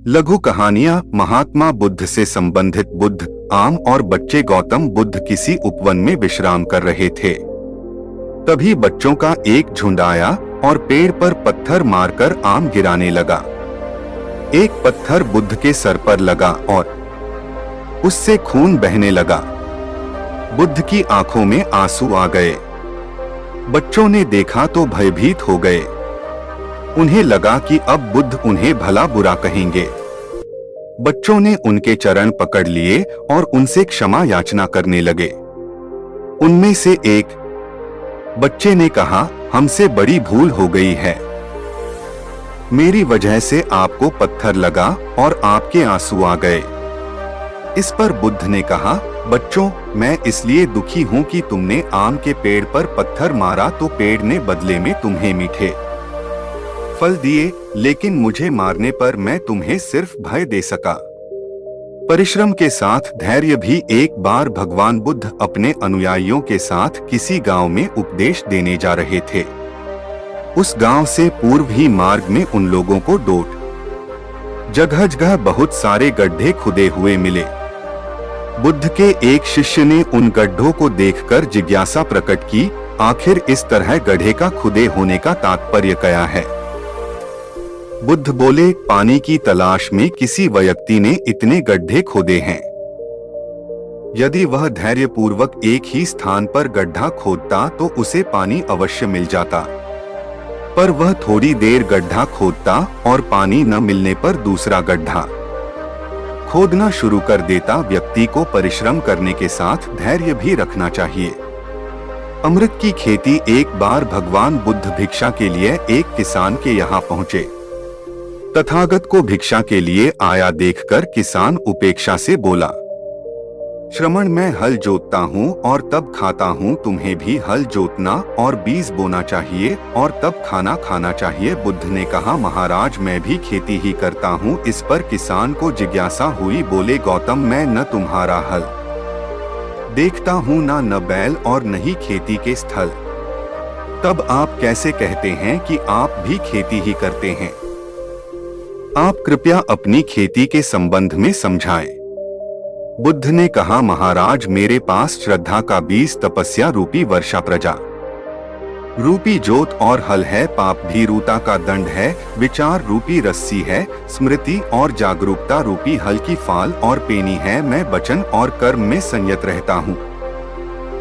लघु कहानियां महात्मा बुद्ध से संबंधित। बुद्ध, आम और बच्चे। गौतम बुद्ध किसी उपवन में विश्राम कर रहे थे। तभी बच्चों का एक झुंड आया और पेड़ पर पत्थर मारकर आम गिराने लगा। एक पत्थर बुद्ध के सर पर लगा और उससे खून बहने लगा। बुद्ध की आंखों में आंसू आ गए। बच्चों ने देखा तो भयभीत हो गए। उन्हें लगा कि अब बुद्ध उन्हें भला बुरा कहेंगे। बच्चों ने उनके चरण पकड़ लिए और उनसे क्षमा याचना करने लगे। उनमें से एक बच्चे ने कहा, हमसे बड़ी भूल हो गई है। मेरी वजह से आपको पत्थर लगा और आपके आंसू आ गए। इस पर बुद्ध ने कहा, बच्चों, मैं इसलिए दुखी हूं कि तुमने आम के पेड़ पर पत्थर मारा तो पेड़ ने बदले में तुम्हें मीठे फल दिए, लेकिन मुझे मारने पर मैं तुम्हें सिर्फ भय दे सका। परिश्रम के साथ धैर्य भी। एक बार भगवान बुद्ध अपने अनुयायियों के साथ किसी गांव में उपदेश देने जा रहे थे। उस गांव से पूर्व ही मार्ग में उन लोगों को जगह जगह बहुत सारे गड्ढे खुदे हुए मिले। बुद्ध के एक शिष्य ने उन गड्ढों को देखकर जिज्ञासा प्रकट की, आखिर इस तरह गड्ढे का खुदे होने का तात्पर्य क्या है? बुद्ध बोले, पानी की तलाश में किसी व्यक्ति ने इतने गड्ढे खोदे हैं। यदि वह धैर्यपूर्वक एक ही स्थान पर गड्ढा खोदता तो उसे पानी अवश्य मिल जाता, पर वह थोड़ी देर गड्ढा खोदता और पानी न मिलने पर दूसरा गड्ढा खोदना शुरू कर देता। व्यक्ति को परिश्रम करने के साथ धैर्य भी रखना चाहिए। अमृत की खेती। एक बार भगवान बुद्ध भिक्षा के लिए एक किसान के यहाँ पहुँचे। तथागत को भिक्षा के लिए आया देखकर किसान उपेक्षा से बोला, श्रमण, मैं हल जोतता हूँ और तब खाता हूँ, तुम्हें भी हल जोतना और बीज बोना चाहिए और तब खाना खाना चाहिए। बुद्ध ने कहा, महाराज, मैं भी खेती ही करता हूँ। इस पर किसान को जिज्ञासा हुई। बोले, गौतम, मैं न तुम्हारा हल देखता हूँ, न बैल और न ही खेती के स्थल। तब आप कैसे कहते हैं कि आप भी खेती ही करते हैं? आप कृपया अपनी खेती के संबंध में समझाएं। बुद्ध ने कहा, महाराज, मेरे पास श्रद्धा का बीज, तपस्या रूपी वर्षा प्रजा रूपी जोत और हल है। पाप भीरुता का दंड है। विचार रूपी रस्सी है। स्मृति और जागरूकता रूपी हल की फाल और पेनी है। मैं वचन और कर्म में संयत रहता हूँ।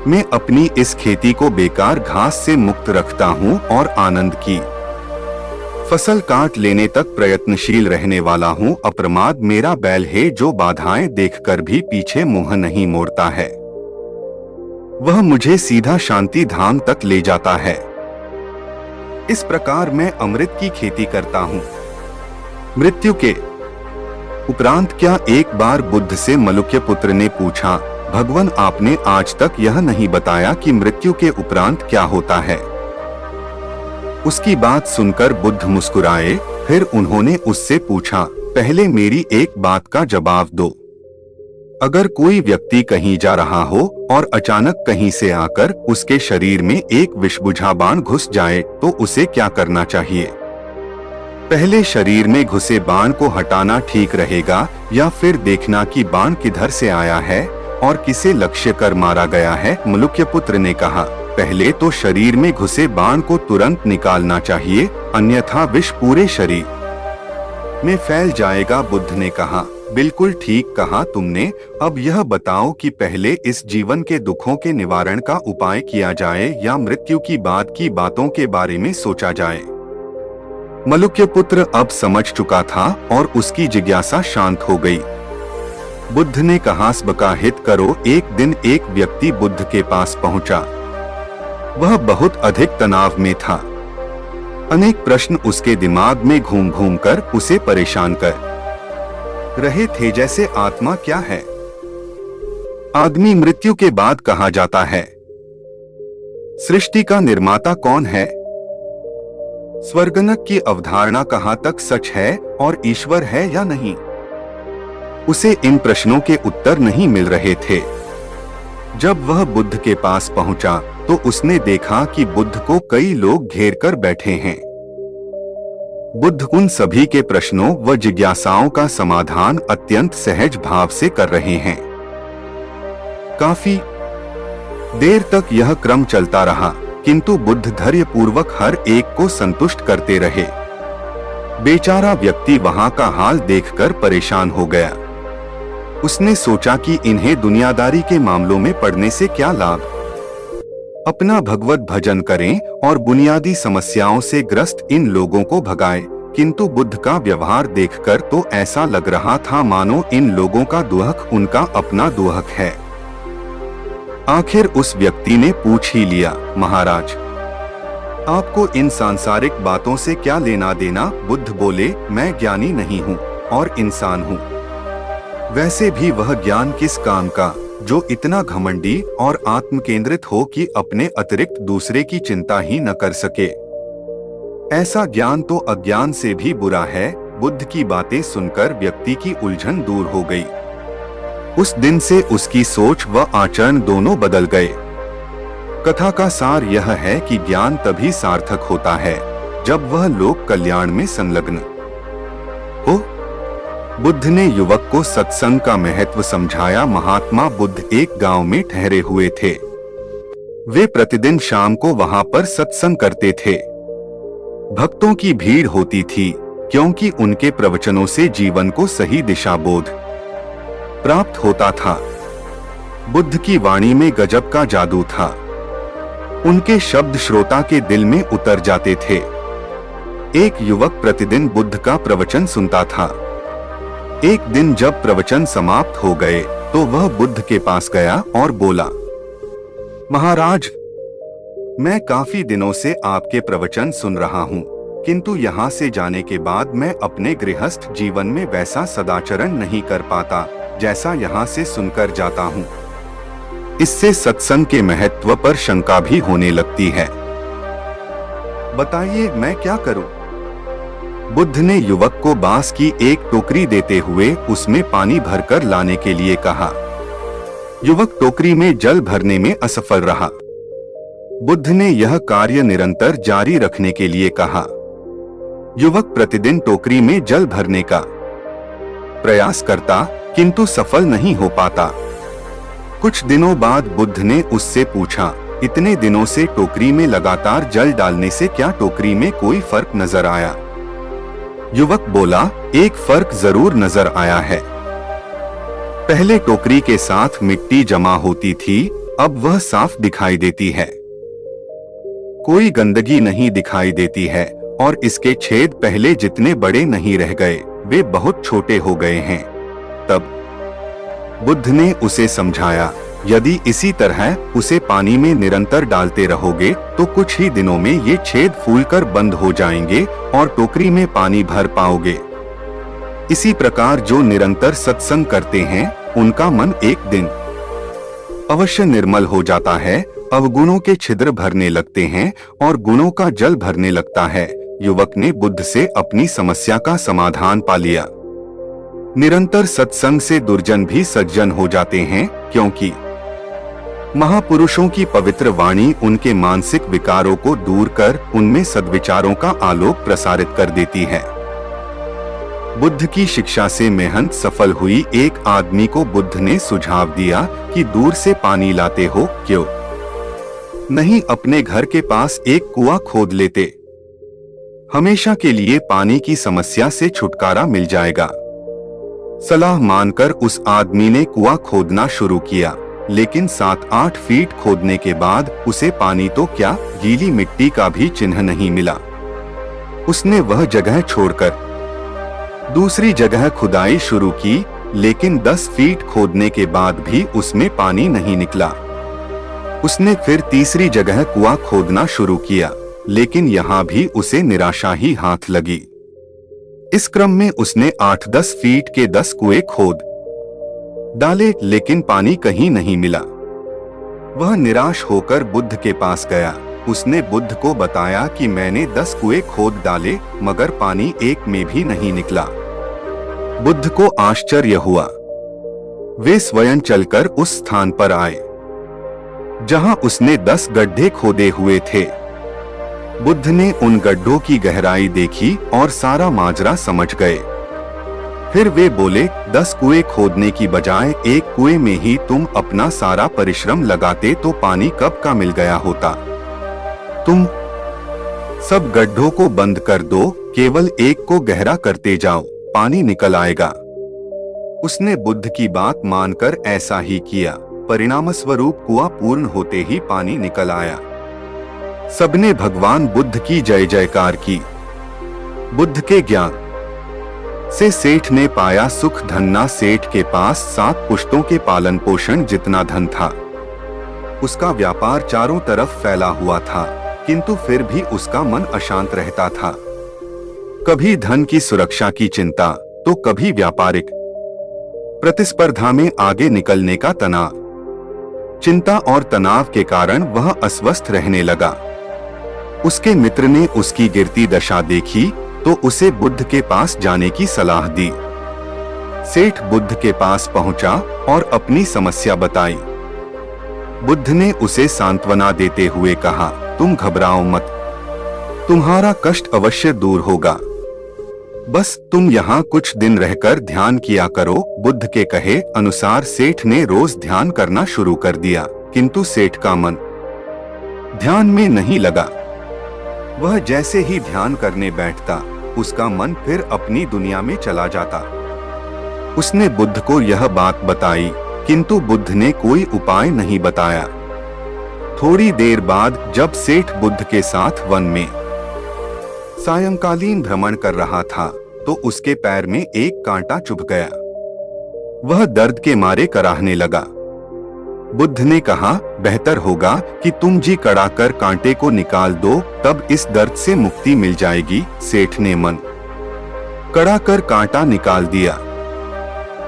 मैं अपनी इस खेती को बेकार घास से मुक्त रखता हूँ और आनंद की फसल काट लेने तक प्रयत्नशील रहने वाला हूँ। अप्रमाद मेरा बैल है, जो बाधाएं देखकर भी पीछे मुंह नहीं मोड़ता है। वह मुझे सीधा शांति धाम तक ले जाता है। इस प्रकार मैं अमृत की खेती करता हूँ। मृत्यु के उपरांत क्या? एक बार बुद्ध से मलुक्य पुत्र ने पूछा, भगवान, आपने आज तक यह नहीं बताया कि मृत्यु के उपरांत क्या होता है। उसकी बात सुनकर बुद्ध मुस्कुराए। फिर उन्होंने उससे पूछा, पहले मेरी एक बात का जवाब दो। अगर कोई व्यक्ति कहीं जा रहा हो और अचानक कहीं से आकर उसके शरीर में एक विषबुझा बाण घुस जाए तो उसे क्या करना चाहिए? पहले शरीर में घुसे बाण को हटाना ठीक रहेगा या फिर देखना कि बाण किधर से आया है और किसे लक्ष्य कर मारा गया है? मलुक्य पुत्र ने कहा, पहले तो शरीर में घुसे बाण को तुरंत निकालना चाहिए, अन्यथा विष पूरे शरीर में फैल जाएगा। बुद्ध ने कहा, बिल्कुल ठीक कहा तुमने। अब यह बताओ कि पहले इस जीवन के दुखों के निवारण का उपाय किया जाए या मृत्यु की बाद की बातों के बारे में सोचा जाए? मलुक्य पुत्र अब समझ चुका था और उसकी जिज्ञासा शांत हो गई। बुद्ध ने कहा, सबका हित करो। एक दिन एक व्यक्ति बुद्ध के पास पहुंचा। वह बहुत अधिक तनाव में था। अनेक प्रश्न उसके दिमाग में घूम घूम कर उसे परेशान कर रहे थे, जैसे आत्मा क्या है? आदमी मृत्यु के बाद कहाँ जाता है? सृष्टि का निर्माता कौन है? स्वर्गनरक की अवधारणा कहाँ तक सच है और ईश्वर है या नहीं? उसे इन प्रश्नों के उत्तर नहीं मिल रहे थे। जब वह बुद्ध के पास पहुंचा तो उसने देखा कि बुद्ध को कई लोग घेर कर बैठे हैं। बुद्ध उन सभी के प्रश्नों व जिज्ञासाओं का समाधान अत्यंत सहज भाव से कर रहे हैं। काफी देर तक यह क्रम चलता रहा, किंतु बुद्ध धैर्यपूर्वक हर एक को संतुष्ट करते रहे। बेचारा व्यक्ति वहां का हाल देखकर परेशान हो गया। उसने सोचा कि इन्हें दुनियादारी के मामलों में पड़ने से क्या लाभ, अपना भगवत भजन करें और बुनियादी समस्याओं से ग्रस्त इन लोगों को भगाएं। किंतु बुद्ध का व्यवहार देखकर तो ऐसा लग रहा था मानो इन लोगों का दुहक उनका अपना दुहक है। आखिर उस व्यक्ति ने पूछ ही लिया, महाराज, आपको इन सांसारिक बातों से क्या लेना देना? बुद्ध बोले, मैं ज्ञानी नहीं हूँ और इंसान हूँ। वैसे भी वह ज्ञान किस काम का जो इतना घमंडी और आत्म केंद्रित हो कि अपने अतिरिक्त दूसरे की चिंता ही न कर सके। ऐसा ज्ञान तो अज्ञान से भी बुरा है। बुद्ध की बातें सुनकर व्यक्ति की उलझन दूर हो गई। उस दिन से उसकी सोच व आचरण दोनों बदल गए। कथा का सार यह है कि ज्ञान तभी सार्थक होता है जब वह लोक कल्याण में संलग्न हो। बुद्ध ने युवक को सत्संग का महत्व समझाया। महात्मा बुद्ध एक गांव में ठहरे हुए थे। वे प्रतिदिन शाम को वहां पर सत्संग करते थे। भक्तों की भीड़ होती थी क्योंकि उनके प्रवचनों से जीवन को सही दिशा बोध प्राप्त होता था। बुद्ध की वाणी में गजब का जादू था। उनके शब्द श्रोता के दिल में उतर जाते थे। एक युवक प्रतिदिन बुद्ध का प्रवचन सुनता था। एक दिन जब प्रवचन समाप्त हो गए तो वह बुद्ध के पास गया और बोला, महाराज, मैं काफी दिनों से आपके प्रवचन सुन रहा हूँ, किंतु यहाँ से जाने के बाद मैं अपने गृहस्थ जीवन में वैसा सदाचरण नहीं कर पाता जैसा यहाँ से सुनकर जाता हूँ। इससे सत्संग के महत्व पर शंका भी होने लगती है। बताइए मैं क्या करूँ? बुद्ध ने युवक को बांस की एक टोकरी देते हुए उसमें पानी भरकर लाने के लिए कहा। युवक टोकरी में जल भरने में असफल रहा। बुद्ध ने यह कार्य निरंतर जारी रखने के लिए कहा। युवक प्रतिदिन टोकरी में जल भरने का प्रयास करता, किंतु सफल नहीं हो पाता। कुछ दिनों बाद बुद्ध ने उससे पूछा, इतने दिनों से टोकरी में लगातार जल डालने से क्या टोकरी में कोई फर्क नजर आया? युवक बोला, एक फर्क जरूर नजर आया है। पहले टोकरी के साथ मिट्टी जमा होती थी, अब वह साफ दिखाई देती है। कोई गंदगी नहीं दिखाई देती है और इसके छेद पहले जितने बड़े नहीं रह गए, वे बहुत छोटे हो गए हैं। तब बुद्ध ने उसे समझाया, यदि इसी तरह उसे पानी में निरंतर डालते रहोगे तो कुछ ही दिनों में ये छेद फूलकर बंद हो जाएंगे और टोकरी में पानी भर पाओगे। इसी प्रकार जो निरंतर सत्संग करते हैं उनका मन एक दिन अवश्य निर्मल हो जाता है, अवगुणों के छिद्र भरने लगते हैं और गुणों का जल भरने लगता है। युवक ने बुद्ध से अपनी समस्या का समाधान पा लिया। निरंतर सत्संग से दुर्जन भी सज्जन हो जाते हैं, क्योंकि महापुरुषों की पवित्र वाणी उनके मानसिक विकारों को दूर कर उनमें सद्विचारों का आलोक प्रसारित कर देती है। बुद्ध की शिक्षा से मेहनत सफल हुई एक आदमी को बुद्ध ने सुझाव दिया कि दूर से पानी लाते हो क्यों नहीं अपने घर के पास एक कुआं खोद लेते, हमेशा के लिए पानी की समस्या से छुटकारा मिल जाएगा। सलाह मानकर उस आदमी ने कुआं खोदना शुरू किया, लेकिन 7-8 फीट खोदने के बाद उसे पानी तो क्या गीली मिट्टी का भी चिन्ह नहीं मिला। उसने वह जगह छोड़कर दूसरी जगह खुदाई शुरू की, लेकिन 10 फीट खोदने के बाद भी उसमें पानी नहीं निकला। उसने फिर तीसरी जगह कुआं खोदना शुरू किया, लेकिन यहाँ भी उसे निराशा ही हाथ लगी। इस क्रम में उसने 8-10 फीट के 10 कुएं खोद डाले, लेकिन पानी कहीं नहीं मिला। वह निराश होकर बुद्ध के पास गया। उसने बुद्ध को बताया कि मैंने 10 कुएं खोद डाले, मगर पानी एक में भी नहीं निकला। बुद्ध को आश्चर्य हुआ। वे स्वयं चलकर उस स्थान पर आए जहां उसने 10 गड्ढे खोदे हुए थे। बुद्ध ने उन गड्ढों की गहराई देखी और सारा माजरा समझ गए। फिर वे बोले, 10 कुएं खोदने की बजाय एक कुएं में ही तुम अपना सारा परिश्रम लगाते तो पानी कब का मिल गया होता। तुम सब गड्ढों को बंद कर दो, केवल एक को गहरा करते जाओ, पानी निकल आएगा। उसने बुद्ध की बात मानकर ऐसा ही किया। परिणामस्वरूप कुआं पूर्ण होते ही पानी निकल आया। सबने भगवान बुद्ध की जय जयकार की। बुद्ध के ज्ञान से सेठ ने पाया सुख। धन्ना सेठ के पास 7 पुश्तों के पालन पोषण जितना धन था। उसका व्यापार चारों तरफ फैला हुआ था, किंतु फिर भी उसका मन अशांत रहता था। कभी धन की सुरक्षा की चिंता, तो कभी व्यापारिक प्रतिस्पर्धा में आगे निकलने का तनाव। चिंता और तनाव के कारण वह अस्वस्थ रहने लगा। उसके मित्र ने उसकी गिरती दशा देखी तो उसे बुद्ध के पास जाने की सलाह दी। सेठ बुद्ध के पास पहुंचा और अपनी समस्या बताई। बुद्ध ने उसे सांत्वना देते हुए कहा, तुम घबराओ मत, तुम्हारा कष्ट अवश्य दूर होगा। बस तुम यहाँ कुछ दिन रहकर ध्यान किया करो। बुद्ध के कहे अनुसार सेठ ने रोज ध्यान करना शुरू कर दिया, किंतु सेठ का मन ध्यान में नहीं लगा। वह जैसे ही ध्यान करने बैठता, उसका मन फिर अपनी दुनिया में चला जाता। उसने बुद्ध को यह बात बताई, किंतु बुद्ध ने कोई उपाय नहीं बताया। थोड़ी देर बाद जब सेठ बुद्ध के साथ वन में सायंकालीन भ्रमण कर रहा था, तो उसके पैर में एक कांटा चुभ गया। वह दर्द के मारे कराहने लगा। बुद्ध ने कहा, बेहतर होगा कि तुम जी कड़ाकर कांटे को निकाल दो, तब इस दर्द से मुक्ति मिल जाएगी। सेठ ने मन कड़ाकर कांटा निकाल दिया।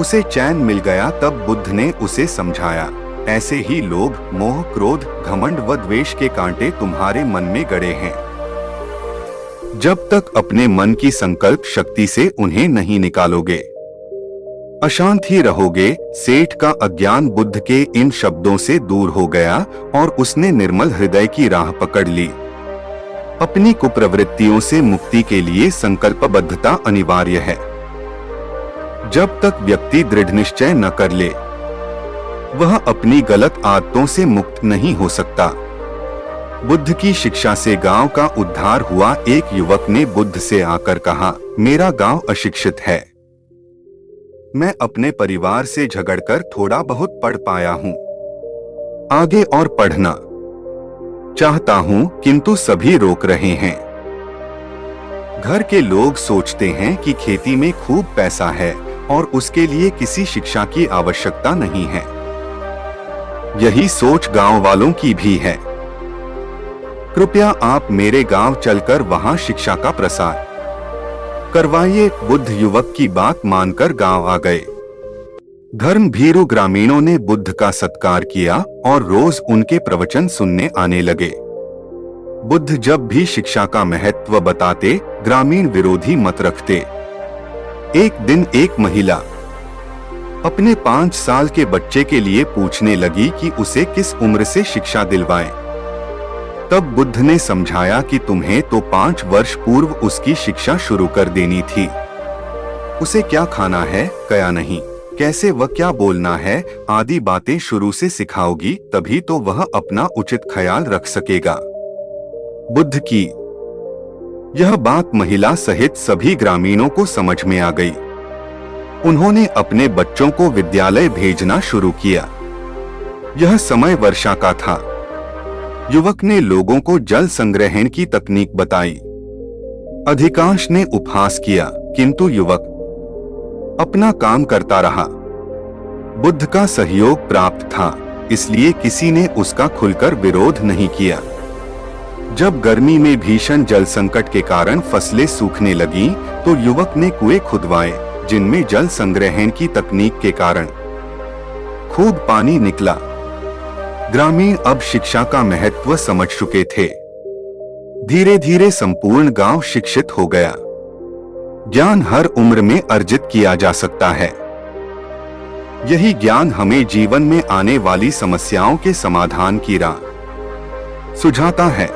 उसे चैन मिल गया। तब बुद्ध ने उसे समझाया, ऐसे ही लोभ, मोह, क्रोध, घमंड व द्वेष के कांटे तुम्हारे मन में गड़े हैं। जब तक अपने मन की संकल्प शक्ति से उन्हें नहीं निकालोगे, अशांत ही रहोगे। सेठ का अज्ञान बुद्ध के इन शब्दों से दूर हो गया और उसने निर्मल हृदय की राह पकड़ ली। अपनी कुप्रवृत्तियों से मुक्ति के लिए संकल्पबद्धता अनिवार्य है। जब तक व्यक्ति दृढ़ निश्चय न कर ले, वह अपनी गलत आदतों से मुक्त नहीं हो सकता। बुद्ध की शिक्षा से गांव का उद्धार हुआ। एक युवक ने बुद्ध से आकर कहा, मेरा गांव अशिक्षित है। मैं अपने परिवार से झगड़कर थोड़ा बहुत पढ़ पाया हूँ। आगे और पढ़ना चाहता हूँ, किंतु सभी रोक रहे हैं। घर के लोग सोचते हैं कि खेती में खूब पैसा है और उसके लिए किसी शिक्षा की आवश्यकता नहीं है। यही सोच गांव वालों की भी है। कृपया आप मेरे गांव चलकर वहां शिक्षा का प्रसार करवाइए। बुद्ध युवक की बात मानकर गांव आ गए। धर्म भीरू ग्रामीणों ने बुद्ध का सत्कार किया और रोज उनके प्रवचन सुनने आने लगे। बुद्ध जब भी शिक्षा का महत्व बताते, ग्रामीण विरोधी मत रखते। एक दिन एक महिला अपने 5 साल के बच्चे के लिए पूछने लगी कि उसे किस उम्र से शिक्षा दिलवाएं। तब बुद्ध ने समझाया कि तुम्हें तो 5 वर्ष पूर्व उसकी शिक्षा शुरू कर देनी थी। उसे क्या खाना है, क्या नहीं, कैसे वह क्या बोलना है आदि बातें शुरू से सिखाओगी, तभी तो वह अपना उचित ख्याल रख सकेगा। बुद्ध की यह बात महिला सहित सभी ग्रामीणों को समझ में आ गई। उन्होंने अपने बच्चों को विद्यालय भेजना शुरू किया। यह समय वर्षा का था। युवक ने लोगों को जल संग्रहण की तकनीक बताई। अधिकांश ने उपहास किया, किंतु युवक अपना काम करता रहा। बुद्ध का सहयोग प्राप्त था, इसलिए किसी ने उसका खुलकर विरोध नहीं किया। जब गर्मी में भीषण जल संकट के कारण फसलें सूखने लगीं, तो युवक ने कुएं खुदवाए, जिनमें जल संग्रहण की तकनीक के कारण खूब पानी निकला। ग्रामीण अब शिक्षा का महत्व समझ चुके थे। धीरे धीरे संपूर्ण गांव शिक्षित हो गया। ज्ञान हर उम्र में अर्जित किया जा सकता है। यही ज्ञान हमें जीवन में आने वाली समस्याओं के समाधान की राह सुझाता है।